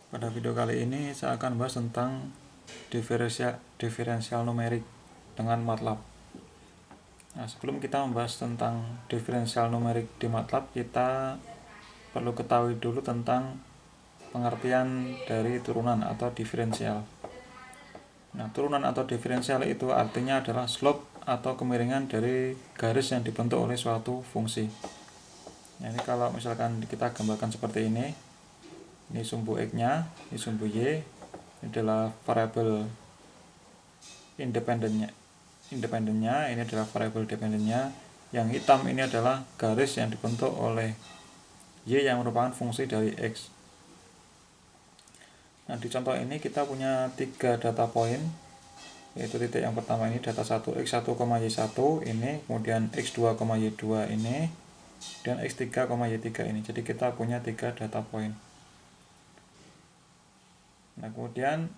Pada video kali ini saya akan bahas tentang diferensial numerik dengan MATLAB. Nah, sebelum kita membahas tentang diferensial numerik di MATLAB, kita perlu ketahui dulu tentang pengertian dari turunan atau diferensial. Nah, turunan atau diferensial itu artinya adalah slope atau kemiringan dari garis yang dibentuk oleh suatu fungsi. Nah, ini kalau misalkan kita gambarkan seperti ini sumbu X-nya, ini sumbu Y, ini adalah variabel independennya, ini adalah variabel dependennya. Yang hitam ini adalah garis yang dibentuk oleh Y yang merupakan fungsi dari X. Nah, di contoh ini kita punya 3 data point, yaitu titik yang pertama ini data 1 X1, Y1 ini, kemudian X2, Y2 ini, dan X3, Y3 ini. Jadi kita punya 3 data point. Nah, kemudian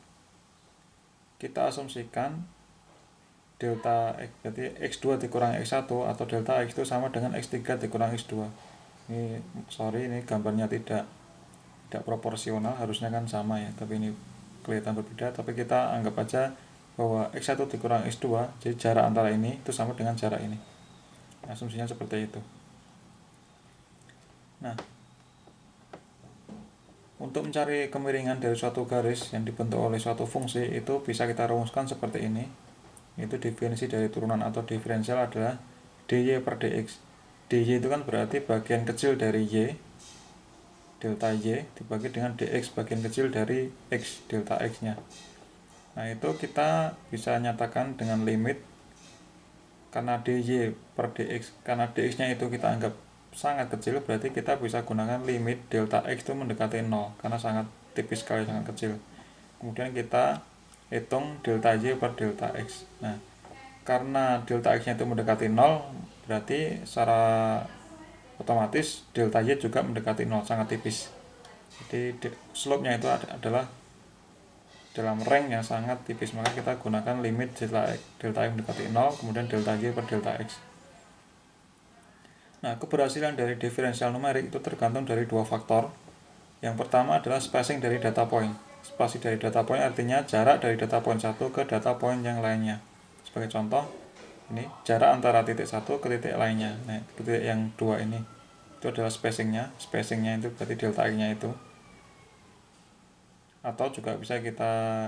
kita asumsikan delta X, berarti X2 dikurang X1 atau delta X itu sama dengan X3 dikurang X2. Ini gambarnya tidak proporsional, harusnya kan sama ya, tapi ini kelihatan berbeda. Tapi kita anggap aja bahwa X1 dikurang X2, jadi jarak antara ini itu sama dengan jarak ini. Asumsinya seperti itu. Nah, untuk mencari kemiringan dari suatu garis yang dibentuk oleh suatu fungsi itu bisa kita rumuskan seperti ini. Itu definisi dari turunan atau diferensial adalah dy per dx. dy itu kan berarti bagian kecil dari y, delta y, dibagi dengan dx, bagian kecil dari x, delta x nya. Nah, itu kita bisa nyatakan dengan limit, karena dy per dx, karena dx nya itu kita anggap sangat kecil, berarti kita bisa gunakan limit delta x itu mendekati 0 karena sangat tipis sekali, sangat kecil. Kemudian kita hitung delta y per delta x. Nah, karena delta x nya itu mendekati 0, berarti secara otomatis delta y juga mendekati 0, sangat tipis. Jadi slope nya itu adalah dalam rank yang sangat tipis, maka kita gunakan limit delta x mendekati 0, kemudian delta y per delta x. Nah, keberhasilan dari diferensial numerik itu tergantung dari dua faktor. Yang pertama adalah spacing dari data point. Spasi dari data point artinya jarak dari data point 1 ke data point yang lainnya. Sebagai contoh, ini jarak antara titik 1 ke titik lainnya. Nah, titik yang 2 ini itu adalah spacingnya. Spacingnya itu berarti delta x-nya itu. Atau juga bisa kita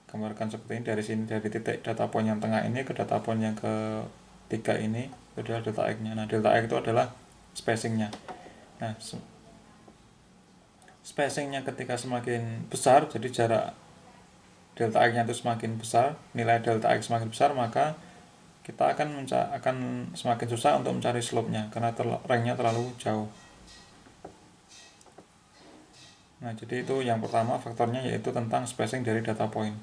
gambarkan seperti ini, dari sini, dari titik data point yang tengah ini ke data point yang ketiga ini, itu adalah delta x-nya. Nah, delta x itu adalah spacingnya. Nah, spacingnya ketika semakin besar, jadi jarak delta x-nya itu semakin besar, nilai delta x semakin besar, maka kita akan semakin susah untuk mencari slope-nya karena rank-nya terlalu jauh. Nah, jadi itu yang pertama faktornya, yaitu tentang spacing dari data point.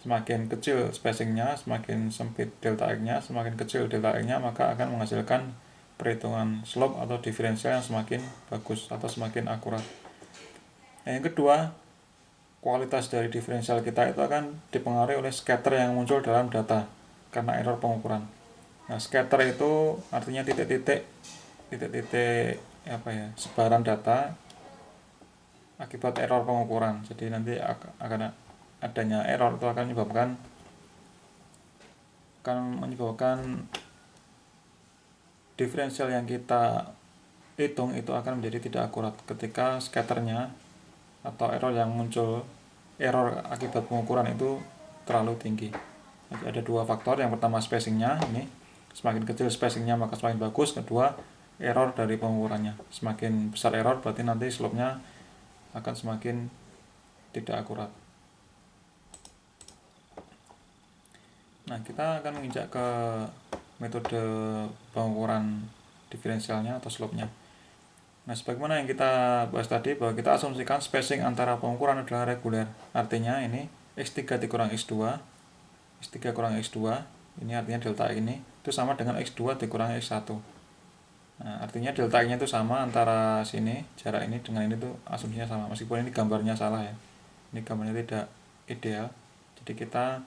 Semakin kecil spacingnya, semakin sempit delta x-nya, semakin kecil delta x-nya, maka akan menghasilkan perhitungan slope atau diferensial yang semakin bagus atau semakin akurat. Nah, yang kedua, kualitas dari diferensial kita itu akan dipengaruhi oleh scatter yang muncul dalam data karena error pengukuran. Nah, scatter itu artinya titik-titik sebaran data akibat error pengukuran. Jadi nanti akan adanya error itu akan menyebabkan diferensial yang kita hitung itu akan menjadi tidak akurat ketika scatternya atau error yang muncul, error akibat pengukuran itu terlalu tinggi. Jadi ada dua faktor. Yang pertama spacingnya, ini semakin kecil spacingnya maka semakin bagus. Kedua, error dari pengukurannya. Semakin besar error berarti nanti slope-nya akan semakin tidak akurat. Nah, kita akan menginjak ke metode pengukuran diferensialnya atau slope-nya. Nah, sebagaimana yang kita bahas tadi, bahwa kita asumsikan spacing antara pengukuran adalah reguler. Artinya ini X3 dikurang X2, X3 kurang X2, ini artinya delta X ini, itu sama dengan X2 dikurang X1. Nah, artinya delta X-nya itu sama antara sini, jarak ini dengan ini tuh asumsinya sama. Meskipun ini gambarnya salah ya. Ini gambarnya tidak ideal. Jadi kita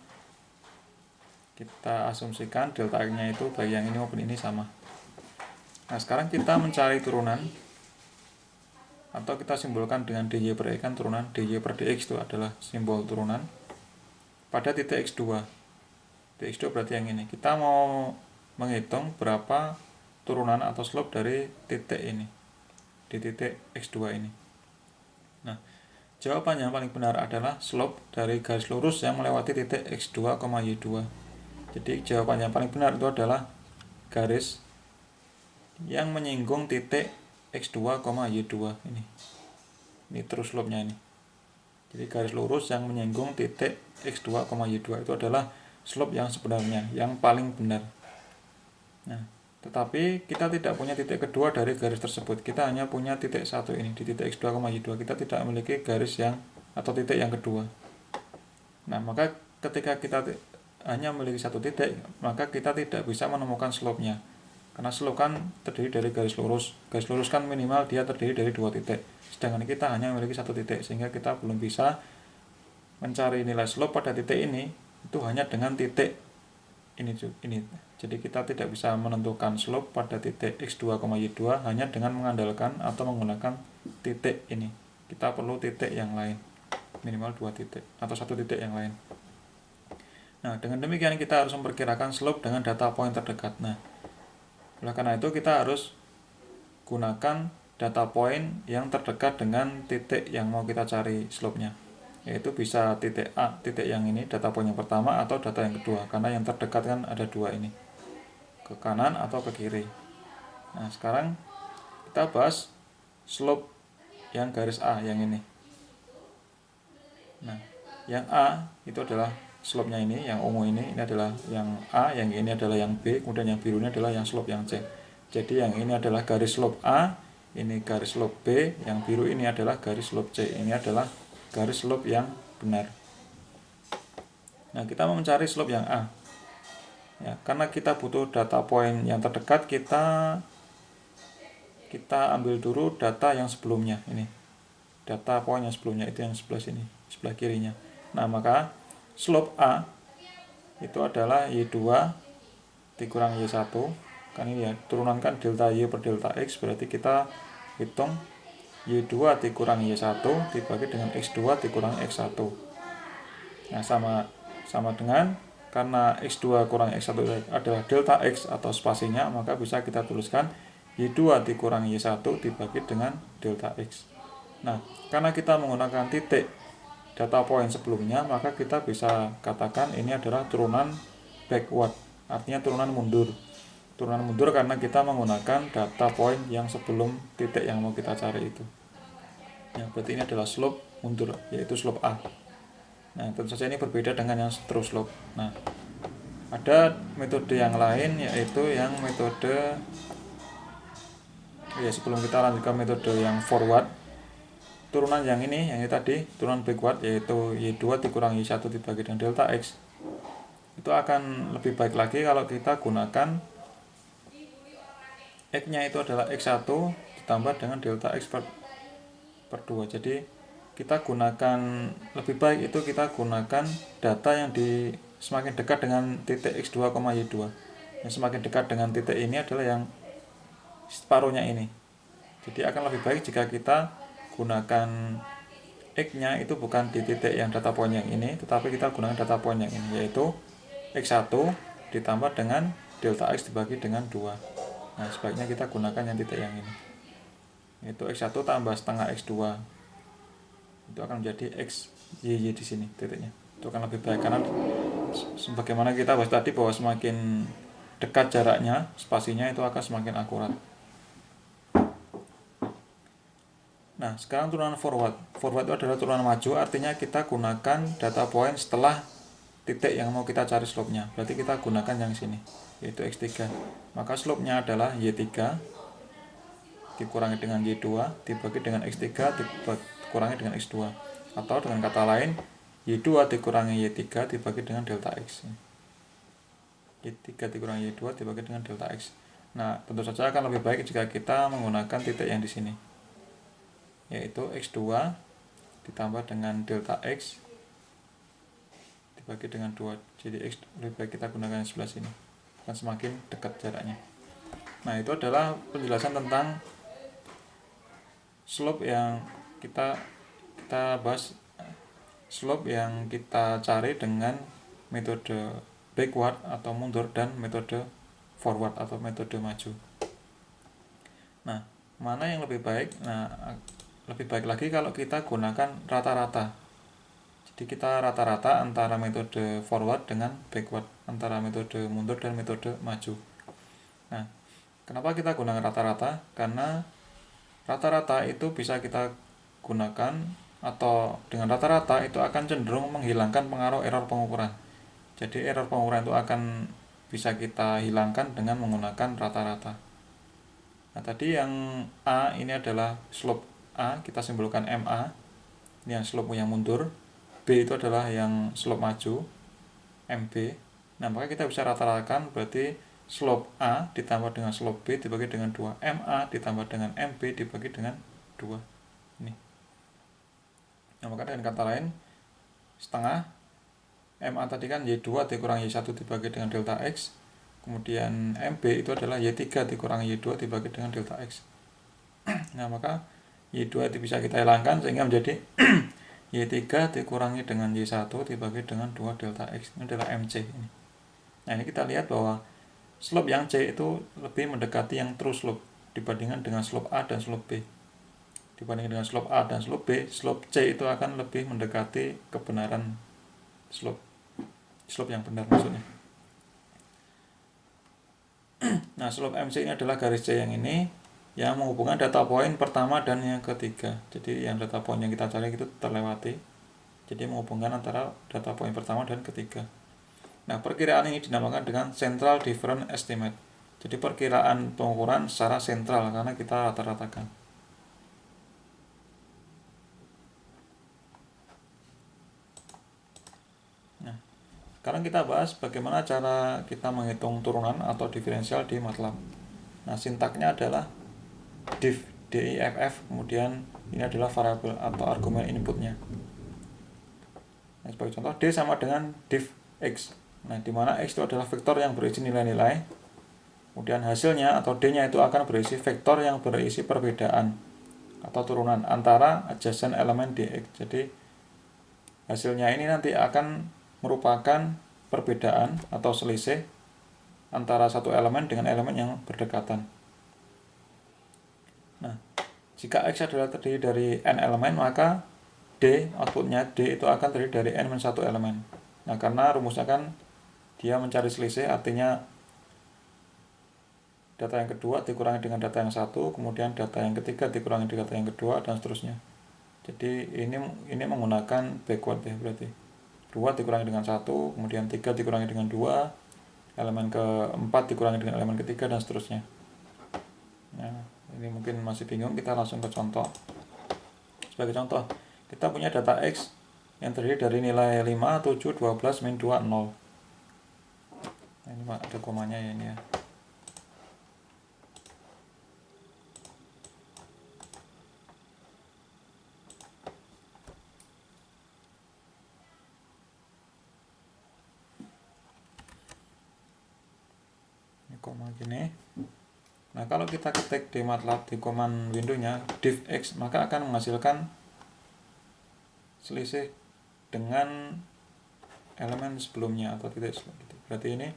asumsikan delta X-nya itu baik yang ini maupun ini sama. Nah, sekarang kita mencari turunan atau kita simbolkan dengan dy per x kan turunan dy per dx itu adalah simbol turunan pada titik x2. Titik x2 berarti yang ini. Kita mau menghitung berapa turunan atau slope dari titik ini, di titik x2 ini. Nah, jawaban yang paling benar adalah slope dari garis lurus yang melewati titik x2, y2. Jadi jawaban yang paling benar itu adalah garis yang menyinggung titik x2, y2 ini. Ini terus slope-nya ini. Jadi garis lurus yang menyinggung titik x2, y2 itu adalah slope yang sebenarnya, yang paling benar. Nah, tetapi kita tidak punya titik kedua dari garis tersebut. Kita hanya punya titik satu ini di titik x2, y2. Kita tidak memiliki garis yang atau titik yang kedua. Nah, maka ketika kita hanya memiliki satu titik, maka kita tidak bisa menemukan slope-nya. Karena slope kan terdiri dari garis lurus. Garis lurus kan minimal dia terdiri dari dua titik. Sedangkan kita hanya memiliki satu titik, sehingga kita belum bisa mencari nilai slope pada titik ini itu hanya dengan titik ini. Jadi kita tidak bisa menentukan slope pada titik x2, y2 hanya dengan mengandalkan atau menggunakan titik ini. Kita perlu titik yang lain, minimal dua titik atau satu titik yang lain. Nah, dengan demikian kita harus memperkirakan slope dengan data point terdekat. Nah, oleh karena itu kita harus gunakan data point yang terdekat dengan titik yang mau kita cari slope-nya. Yaitu bisa titik A, titik yang ini, data point yang pertama, atau data yang kedua. Karena yang terdekat kan ada dua ini, ke kanan atau ke kiri. Nah, sekarang kita bahas slope yang garis A yang ini. Nah, yang A itu adalah slope-nya ini, yang ungu ini adalah yang A, yang ini adalah yang B, kemudian yang biru ini adalah yang slope yang C. Jadi yang ini adalah garis slope A, ini garis slope B, yang biru ini adalah garis slope C. Ini adalah garis slope yang benar. Nah, kita mau mencari slope yang A. Ya, karena kita butuh data point yang terdekat, kita ambil dulu data yang sebelumnya ini. Data point yang sebelumnya itu yang sebelah sini, sebelah kirinya. Nah, maka slope A itu adalah Y2 dikurang Y1. Kan ini ya, turunan kan delta Y per delta X, berarti kita hitung Y2 dikurang Y1 dibagi dengan X2 dikurang X1. Nah, sama dengan karena X2 kurang X1 adalah delta X atau spasinya, maka bisa kita tuliskan Y2 dikurang Y1 dibagi dengan delta X. Nah, karena kita menggunakan titik data point sebelumnya, maka kita bisa katakan ini adalah turunan backward, artinya turunan mundur. Turunan mundur karena kita menggunakan data point yang sebelum titik yang mau kita cari itu. Ya, berarti ini adalah slope mundur, yaitu slope A. Nah, tentu saja ini berbeda dengan yang true slope. Nah, ada metode yang lain, yaitu yang metode, ya sebelum kita lanjut ke metode yang forward, turunan yang ini tadi, turunan backward, yaitu Y2 dikurang Y1 dibagi dengan delta X, itu akan lebih baik lagi kalau kita gunakan X-nya itu adalah X1 ditambah dengan delta X per 2. Jadi kita gunakan, lebih baik itu kita gunakan data yang semakin dekat dengan titik X2, Y2. Yang semakin dekat dengan titik ini adalah yang separuhnya ini. Jadi akan lebih baik jika kita gunakan X-nya itu bukan di titik yang data point yang ini, tetapi kita gunakan data point yang ini, yaitu X1 ditambah dengan delta X dibagi dengan 2. Nah, sebaiknya kita gunakan yang titik yang ini, yaitu X1 tambah setengah X2. Itu akan menjadi X, Y di sini titiknya. Itu akan lebih baik karena sebagaimana kita bahas tadi bahwa semakin dekat jaraknya, spasinya itu akan semakin akurat. Nah, sekarang turunan forward. Forward itu adalah turunan maju, artinya kita gunakan data point setelah titik yang mau kita cari slope-nya. Berarti kita gunakan yang sini, yaitu X3. Maka slope-nya adalah Y3 dikurangi dengan Y2 dibagi dengan X3 dikurangi dengan X2. Atau dengan kata lain, Y2 dikurangi Y3 dibagi dengan delta X. Y3 dikurangi Y2 dibagi dengan delta X. Nah, tentu saja akan lebih baik jika kita menggunakan titik yang di sini, yaitu X2 ditambah dengan delta X dibagi dengan 2. Jadi X lebih baik kita gunakan yang sebelah sini, akan semakin dekat jaraknya. Nah, itu adalah penjelasan tentang slope yang kita kita bahas slope yang kita cari dengan metode backward atau mundur dan metode forward atau metode maju. Nah, mana yang lebih baik? Nah, lebih baik lagi kalau kita gunakan rata-rata. Jadi kita rata-rata antara metode forward dengan backward, antara metode mundur dan metode maju. Nah, kenapa kita gunakan rata-rata? Karena rata-rata itu bisa kita gunakan, atau dengan rata-rata itu akan cenderung menghilangkan pengaruh error pengukuran. Jadi error pengukuran itu akan bisa kita hilangkan dengan menggunakan rata-rata. Nah, tadi yang A ini adalah slope A, kita simbolkan MA. Ini yang slope yang mundur. B itu adalah yang slope maju, MB. Nah, maka kita bisa rata-ratakan, berarti slope A ditambah dengan slope B dibagi dengan 2. MA ditambah dengan MB dibagi dengan 2. Ini. Nah, maka dengan kata lain, setengah MA tadi kan Y2 dikurangi Y1 dibagi dengan delta X. Kemudian MB itu adalah Y3 dikurangi Y2 dibagi dengan delta X. Nah, maka Y2 itu bisa kita hilangkan sehingga menjadi Y3 dikurangi dengan Y1 dibagi dengan 2 delta X. Ini adalah MC ini. Nah, ini kita lihat bahwa slope yang C itu lebih mendekati yang true slope dibandingkan dengan slope A dan slope B. Dibandingkan dengan slope A dan slope B, slope C itu akan lebih mendekati kebenaran slope yang benar maksudnya. Nah, slope MC ini adalah garis C yang ini yang menghubungkan data point pertama dan yang ketiga. Jadi yang data point yang kita cari itu terlewati. Jadi menghubungkan antara data point pertama dan ketiga. Nah, perkiraan ini dinamakan dengan central difference estimate. Jadi perkiraan pengukuran secara sentral karena kita rata-ratakan. Nah, sekarang kita bahas bagaimana cara kita menghitung turunan atau diferensial di MATLAB. Nah, sintaknya adalah diff, diff, kemudian ini adalah variabel atau argumen inputnya. Nah, sebagai contoh, D sama dengan diff X. Nah, di mana X itu adalah vektor yang berisi nilai-nilai. Kemudian hasilnya atau D-nya itu akan berisi vektor yang berisi perbedaan atau turunan antara adjacent elemen dx. Jadi hasilnya ini nanti akan merupakan perbedaan atau selisih antara satu elemen dengan elemen yang berdekatan. Nah, jika X adalah terdiri dari n elemen, maka D, outputnya D itu akan terdiri dari n-1 elemen. Nah, karena rumusnya kan dia mencari selisih, artinya data yang kedua dikurangi dengan data yang satu, kemudian data yang ketiga dikurangi dengan data yang kedua, dan seterusnya. Jadi ini menggunakan backward ya, berarti 2 dikurangi dengan 1, kemudian 3 dikurangi dengan 2, elemen keempat dikurangi dengan elemen ketiga, dan seterusnya. Nah, ini mungkin masih bingung, kita langsung ke contoh. Sebagai contoh, kita punya data X yang terdiri dari nilai 5, 7, 12, min 2, 0. Nah, ini ada komanya ya ini ya. Ini koma gini. Nah, kalau kita ketik di MATLAB di command window-nya diff X, maka akan menghasilkan selisih dengan elemen sebelumnya atau titik sebelumnya. Berarti ini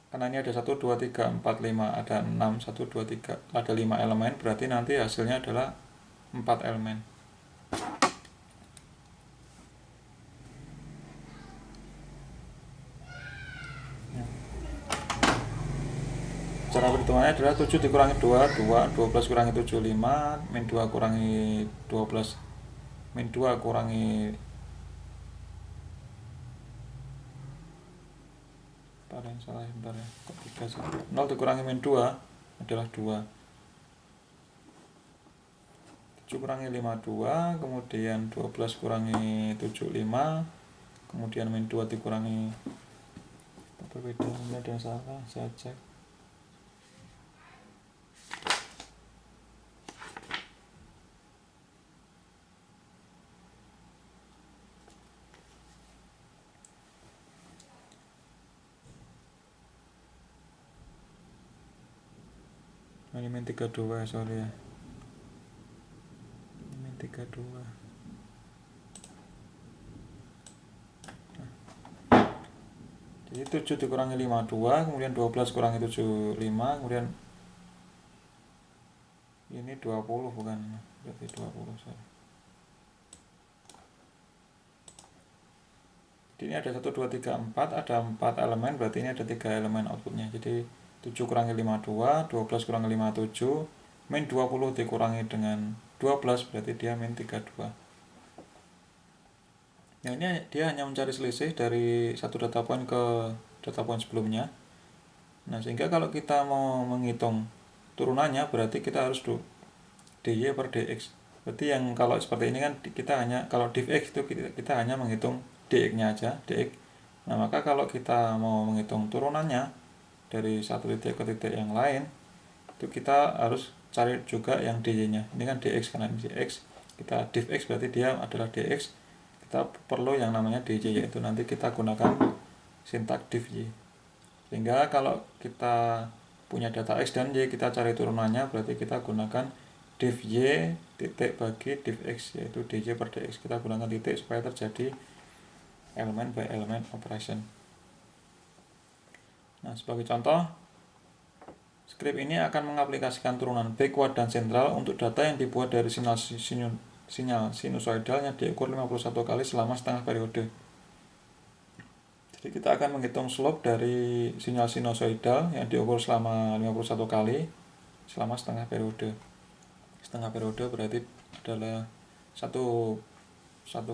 karena ini ada 1, 2, 3, 4, 5, ada 6, 1, 2, 3, ada 5 elemen, berarti nanti hasilnya adalah 4 elemen. Cara perhitungannya adalah 7 dikurangi 2, 2, 12 kurangi 7, 5, min 2 kurangi 12, min 2 kurangi salah sebentar ya, kok 3 sih? 0 dikurangi min 2 adalah 2, 7 kurangi 5, 2, kemudian 12 kurangi 7, 5, kemudian min 2 dikurangi, perbedaannya ada yang salah, saya cek. Ini min 32 sorry ya. 32. Jadi 7 dikurangi 52, kemudian 12 kurangi 75, kemudian ini 20 bukan, berarti 20, sorry. Jadi ini ada 1, 2, 3, 4, ada 4 elemen, berarti ini ada 3 elemen outputnya. Jadi 7 kurangi 52, 12 kurangi 57, min 20 dikurangi dengan 12, berarti dia min 32. Nah, ini dia hanya mencari selisih dari satu data point ke data point sebelumnya. Nah, sehingga kalau kita mau menghitung turunannya, berarti kita harus dy per dx. Berarti yang kalau seperti ini kan kita hanya, kalau div x itu kita hanya menghitung dx-nya aja, dx. Nah, maka kalau kita mau menghitung turunannya dari satu titik ke titik yang lain, itu kita harus cari juga yang dy-nya. Ini kan dx, karena ini dx, kita div x berarti dia adalah dx. Kita perlu yang namanya dy, yaitu nanti kita gunakan sintak div y. Sehingga kalau kita punya data x dan y, kita cari turunannya, berarti kita gunakan div y titik bagi div x, yaitu dy per dx. Kita gunakan titik supaya terjadi elemen by elemen operation. Nah, sebagai contoh, skrip ini akan mengaplikasikan turunan backward dan sentral untuk data yang dibuat dari sinyal sinusoidal yang diukur 51 kali selama setengah periode. Jadi kita akan menghitung slope dari sinyal sinusoidal yang diukur selama 51 kali selama setengah periode. Setengah periode berarti adalah satu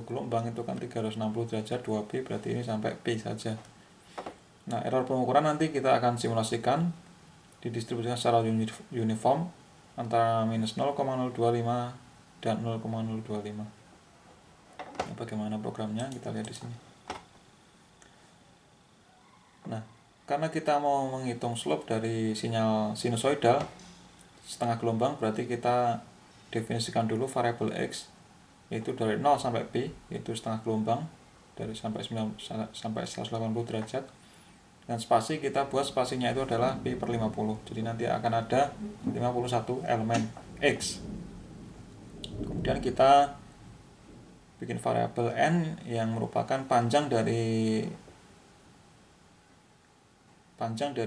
gelombang itu kan 360 derajat 2pi, berarti ini sampai pi saja. Nah, error pengukuran nanti kita akan simulasikan, didistribusikan secara uniform antara minus 0,025 dan 0,025. Nah, bagaimana programnya kita lihat di sini. Nah, karena kita mau menghitung slope dari sinyal sinusoidal setengah gelombang, berarti kita definisikan dulu variabel x, yaitu dari 0 sampai pi, yaitu setengah gelombang, dari sampai 180 derajat. Dan spasi kita buat spasinya itu adalah pi per 50. Jadi nanti akan ada 51 elemen x. Kemudian kita bikin variabel n yang merupakan panjang dari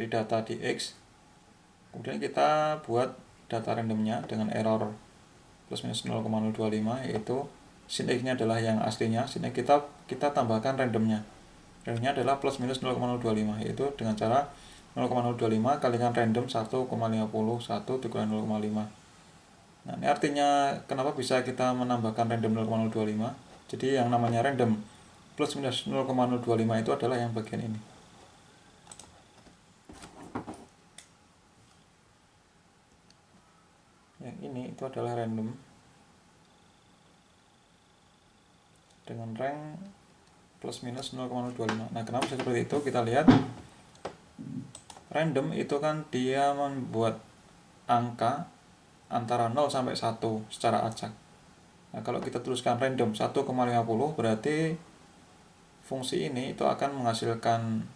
data di x. Kemudian kita buat data randomnya dengan error plus minus 0,025, yaitu sin x nya adalah yang aslinya, sin x kita tambahkan randomnya. Randomnya adalah plus minus 0,025, yaitu dengan cara 0,025 kalikan random 1,51 dikurangi 0,5. Nah, ini artinya kenapa bisa kita menambahkan random 0,025. Jadi yang namanya random plus minus 0,025 itu adalah yang bagian ini. Yang ini itu adalah random dengan rank plus minus 0,025. Nah, kenapa bisa seperti itu? Kita lihat random itu kan dia membuat angka antara 0 sampai 1 secara acak. Nah, kalau kita tuliskan random 1,50, berarti fungsi ini itu akan menghasilkan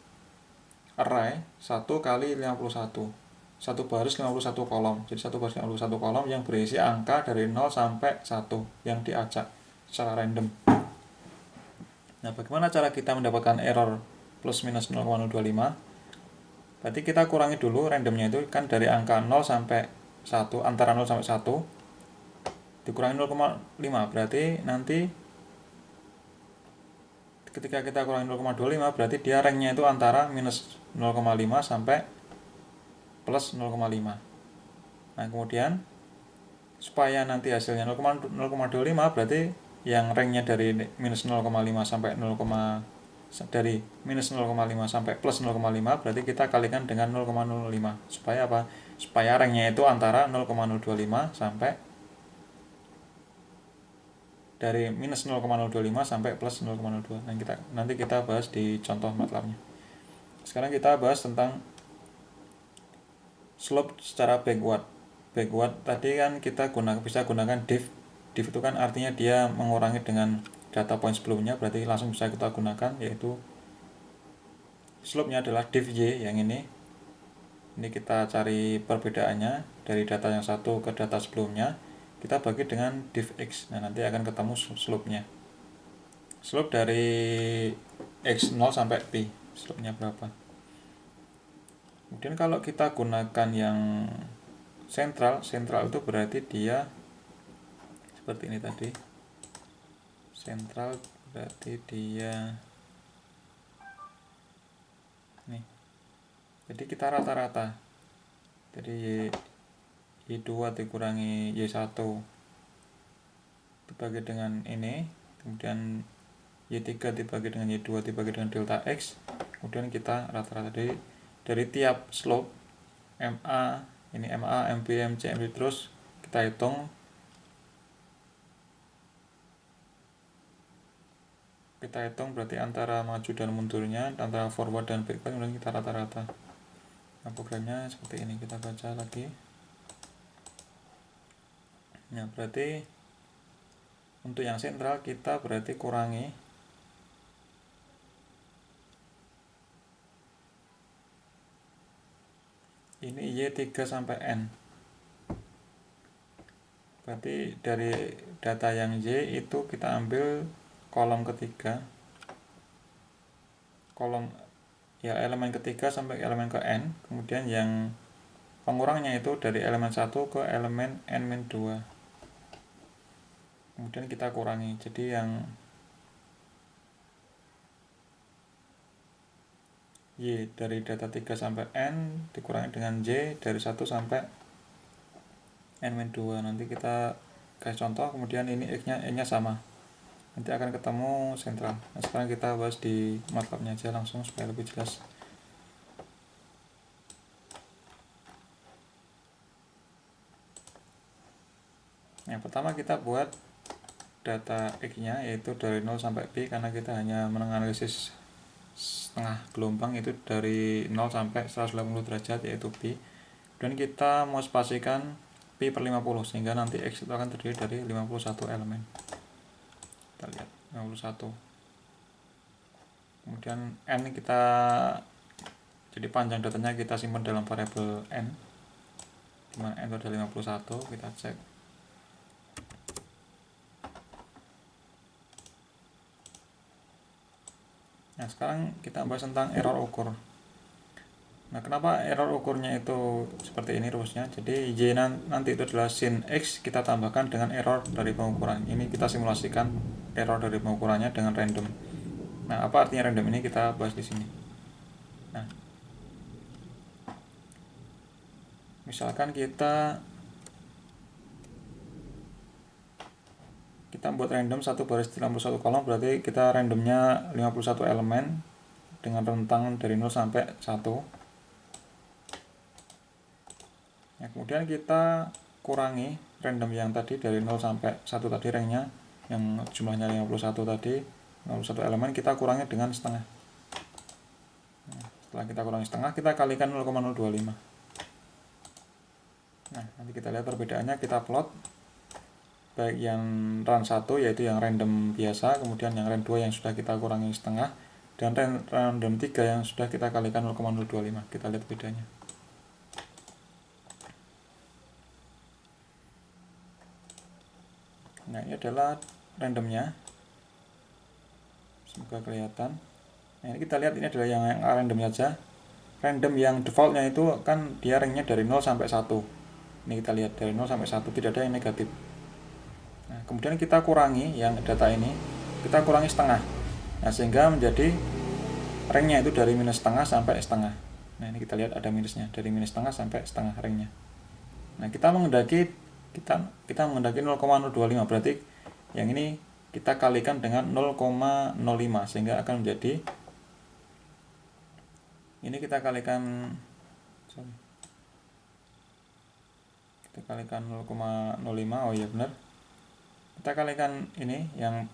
array 1 kali 51. Satu baris 51 kolom. Jadi satu baris 51 kolom yang berisi angka dari 0 sampai 1 yang diacak secara random. Nah, bagaimana cara kita mendapatkan error plus minus 0,025? Berarti kita kurangi dulu randomnya itu kan dari angka 0 sampai 1, antara 0 sampai 1 dikurangi 0,5, berarti nanti ketika kita kurangi 0,25 berarti dia ranknya itu antara minus 0,5 sampai plus 0,5. Nah, kemudian supaya nanti hasilnya 0,25 berarti yang ranknya dari minus 0,5 sampai dari minus 0,5 sampai plus 0,5 berarti kita kalikan dengan 0,05. Supaya apa? Supaya ranknya itu antara 0,025 sampai dari minus 0,025 sampai plus 0,02. Nah, nanti kita bahas di contoh MATLAB-nya. Sekarang kita bahas tentang slope secara backward. Backward tadi kan kita bisa gunakan div. Div itu kan artinya dia mengurangi dengan data point sebelumnya, berarti langsung bisa kita gunakan, yaitu slope-nya adalah div y yang ini. Ini kita cari perbedaannya dari data yang satu ke data sebelumnya. kita bagi dengan div x. Nah, nanti akan ketemu slope-nya. Slope dari x0 sampai pi, slope-nya berapa. Kemudian kalau kita gunakan yang sentral itu berarti dia seperti ini tadi. Sentral berarti dia nih. Jadi kita rata-rata. Jadi Y2 dikurangi Y1 dibagi dengan ini, kemudian Y3 dibagi dengan Y2 dibagi dengan delta X, kemudian kita rata-rata dari tiap slope MA, ini MA, MB, MC, MD terus kita hitung berarti antara maju dan mundurnya, antara forward dan backward, kemudian kita rata-rata. Nah, programnya seperti ini, kita baca lagi. Nah, berarti untuk yang sentral kita berarti kurangi ini Y3 sampai N. Berarti dari data yang Y itu kita ambil kolom ketiga, kolom ya elemen ketiga sampai elemen ke N, kemudian yang pengurangnya itu dari elemen 1 ke elemen N-2. Kemudian kita kurangi, jadi yang Y dari data 3 sampai N dikurangi dengan Y dari 1 sampai N-2. Nanti kita kasih contoh, kemudian ini X-nya, N-nya sama, nanti akan ketemu sentral. Nah, sekarang kita bahas di MATLAB-nya aja langsung supaya lebih jelas. Yang pertama kita buat data X-nya yaitu dari 0 sampai pi, karena kita hanya menganalisis setengah gelombang itu dari 0 sampai 180 derajat yaitu pi. Dan kita mau spasikan pi per 50 sehingga nanti X itu akan terdiri dari 51 elemen. Kita lihat 51. Kemudian N kita, jadi panjang datanya kita simpan dalam variabel N, dimana N itu ada 51. Kita cek. Nah, sekarang kita bahas tentang error ukur. Nah, kenapa error ukurnya itu seperti ini rumusnya? Jadi Y nanti itu adalah sin X kita tambahkan dengan error dari pengukuran. Ini kita simulasikan error dari pengukurannya dengan random. Nah, apa artinya random ini kita bahas di sini. Nah, misalkan kita buat random 1 baris 51 kolom, berarti kita randomnya 51 elemen dengan rentang dari 0 sampai 1. Nah, kemudian kita kurangi random yang tadi dari 0 sampai 1 tadi, ranknya yang jumlahnya 51 tadi, 51 elemen, kita kurangi dengan setengah. Nah, setelah kita kurangi setengah, kita kalikan 0,025. Nah, nanti kita lihat perbedaannya, kita plot baik yang run 1 yaitu yang random biasa, kemudian yang random 2 yang sudah kita kurangi setengah, dan random 3 yang sudah kita kalikan 0,025. Kita lihat bedanya. Nah, ini adalah randomnya, semoga kelihatan. Nah, ini kita lihat, ini adalah yang randomnya aja. Random yang defaultnya itu kan dia ranknya dari 0 sampai 1. Ini kita lihat dari 0 sampai 1, tidak ada yang negatif. Nah, kemudian kita kurangi yang data ini, kita kurangi setengah. Nah, sehingga menjadi ranknya itu dari minus setengah sampai setengah. Nah, ini kita lihat ada minusnya, dari minus setengah sampai setengah ranknya. Nah, kita menghendaki 0,025, berarti yang ini kita kalikan dengan 0,05 sehingga akan menjadi, ini kita kalikan 0,05. oh iya benar, kita kalikan ini yang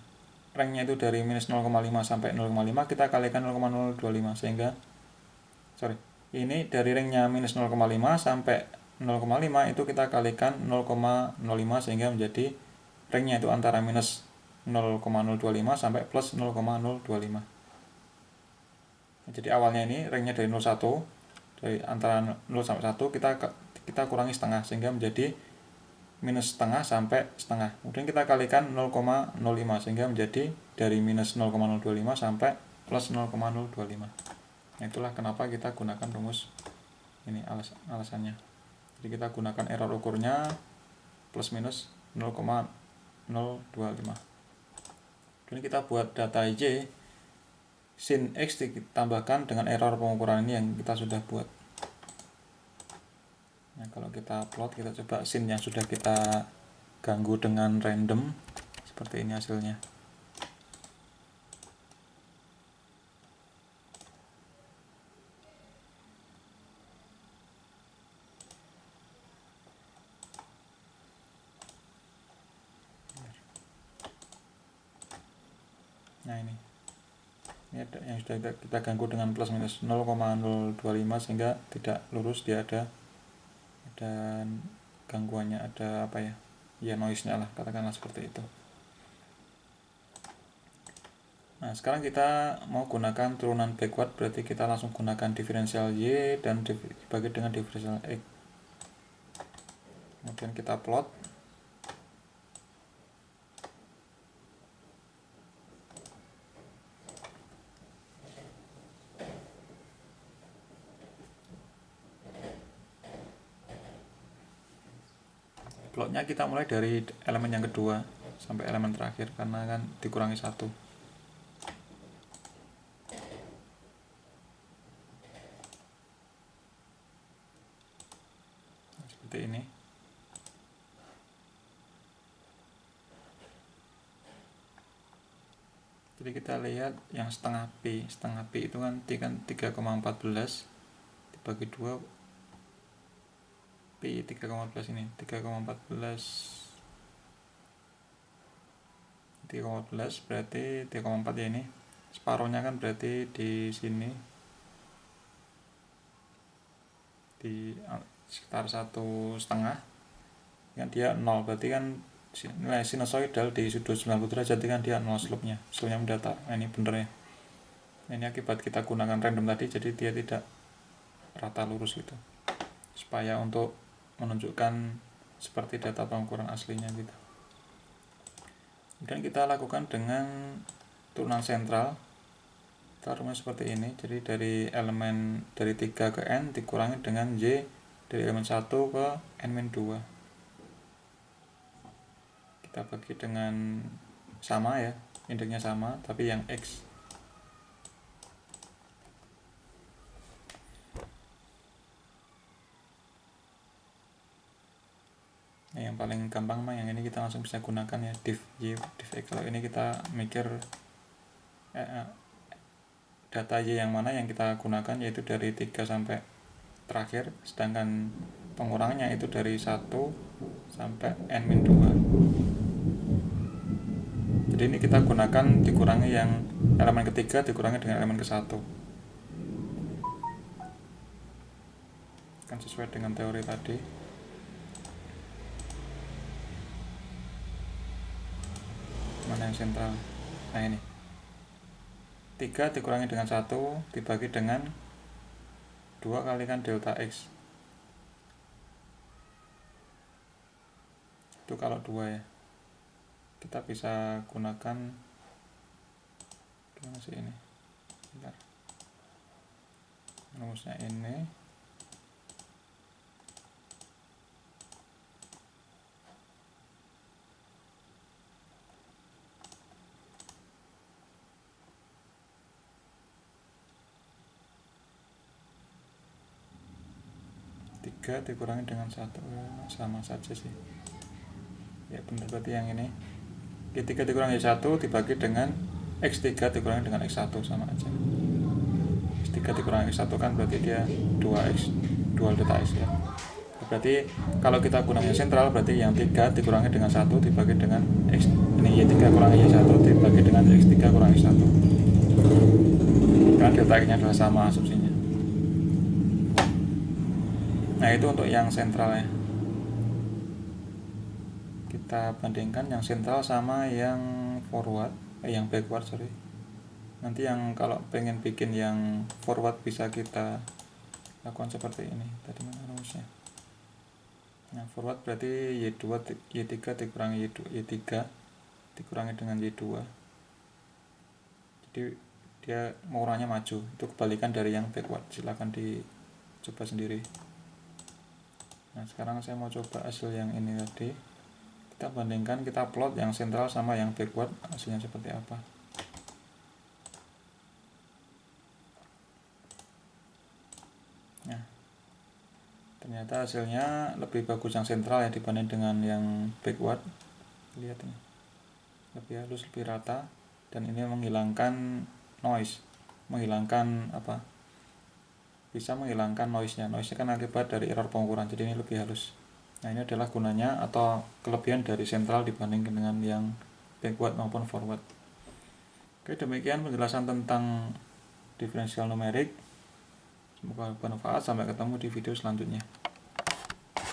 ranknya itu dari minus 0,5 sampai 0,5, kita kalikan 0,025 sehingga ini dari ranknya minus 0,5 sampai 0,5 itu kita kalikan 0,05 sehingga menjadi ranknya itu antara minus 0,025 sampai plus 0,025. Jadi awalnya ini ranknya dari 01, dari antara 0 sampai 1 kita kurangi setengah sehingga menjadi minus setengah sampai setengah. Kemudian kita kalikan 0,05 sehingga menjadi dari minus 0,025 sampai plus 0,025. Nah, itulah kenapa kita gunakan rumus ini alasannya. Jadi kita gunakan error ukurnya plus minus 0,025. Kemudian kita buat data Y, sin X ditambahkan dengan error pengukuran ini yang kita sudah buat. Nah, kalau kita plot, kita coba sin yang sudah kita ganggu dengan random, seperti ini hasilnya. Nah, ini ada yang sudah kita ganggu dengan plus minus 0,025 sehingga tidak lurus, dia ada gangguannya, ada apa ya noise-nya lah, katakanlah seperti itu. Nah, sekarang kita mau gunakan turunan backward, berarti kita langsung gunakan diferensial Y dan dibagi dengan diferensial X. Kemudian kita plot. Plotnya kita mulai dari elemen yang kedua sampai elemen terakhir, karena kan dikurangi 1. Seperti ini. Jadi kita lihat yang setengah P itu kan 3,14 dibagi 2, P 3,14 ini 3,14 berarti 3,4 ya, ini separuhnya kan berarti di sini di sekitar 1,5 kan, dia 0, berarti kan nilai sinusoidal di sudut 90 derajat kan dia 0 slope-nya mendatar. Nah, ini bener ya. Ini akibat kita gunakan random tadi, jadi dia tidak rata lurus gitu, supaya untuk menunjukkan seperti data pengukuran aslinya gitu. Dan kita lakukan dengan turunan sentral, taruhnya seperti ini. Jadi dari elemen dari 3 ke N dikurangi dengan Y dari elemen 1 ke N-2. Kita bagi dengan sama ya, indeksnya sama, tapi yang X. Nah, yang paling gampang mah yang ini kita langsung bisa gunakan ya, div Y, div X. Kalau ini kita mikir data Y yang mana yang kita gunakan, yaitu dari 3 sampai terakhir, sedangkan pengurangannya itu dari 1 sampai N-2. Jadi ini kita gunakan dikurangi yang elemen ketiga dikurangi dengan elemen ke-1, kan sesuai dengan teori tadi. Mana yang sentral? Nah, ini 3 dikurangi dengan 1 dibagi dengan 2 kalikan delta X. Itu kalau 2 ya. Kita bisa gunakan gimana sih ini? Bentar. Rumusnya ini. Dikurangi dengan 1 sama saja sih ya, benar, berarti yang ini Q3 dikurangi 1 dibagi dengan X3 dikurangi dengan X1 sama aja. X3 dikurangi X1 kan berarti dia 2X, dual delta X ya. Berarti kalau kita gunakan sentral, berarti yang 3 dikurangi dengan 1 dibagi dengan X, ini Y3 kurangi Y1 dibagi dengan X3 kurangi X1, kan delta X nya adalah sama asumsinya. Nah, itu untuk yang sentral ya. Kita bandingkan yang sentral sama yang forward, yang backward sorry. Nanti yang kalau pengen bikin yang forward bisa kita lakukan seperti ini. Tadi mana rumusnya? Nah, forward berarti Y2 Y3 dikurangi Y3 dikurangi dengan Y2. Jadi dia mengurangnya maju. Itu kebalikan dari yang backward. Silahkan dicoba sendiri. Nah, sekarang saya mau coba hasil yang ini tadi. Kita bandingkan, kita plot yang sentral sama yang backward, hasilnya seperti apa. Nah, ternyata hasilnya lebih bagus yang sentral ya dibanding dengan yang backward. Lihat ini, lebih halus, lebih rata, dan ini menghilangkan noise, menghilangkan apa, bisa menghilangkan noise-nya. Noise-nya kan akibat dari error pengukuran, jadi ini lebih halus. Nah, ini adalah gunanya atau kelebihan dari sentral dibandingkan dengan yang backward maupun forward. Oke, demikian penjelasan tentang diferensial numerik. Semoga bermanfaat. Sampai ketemu di video selanjutnya.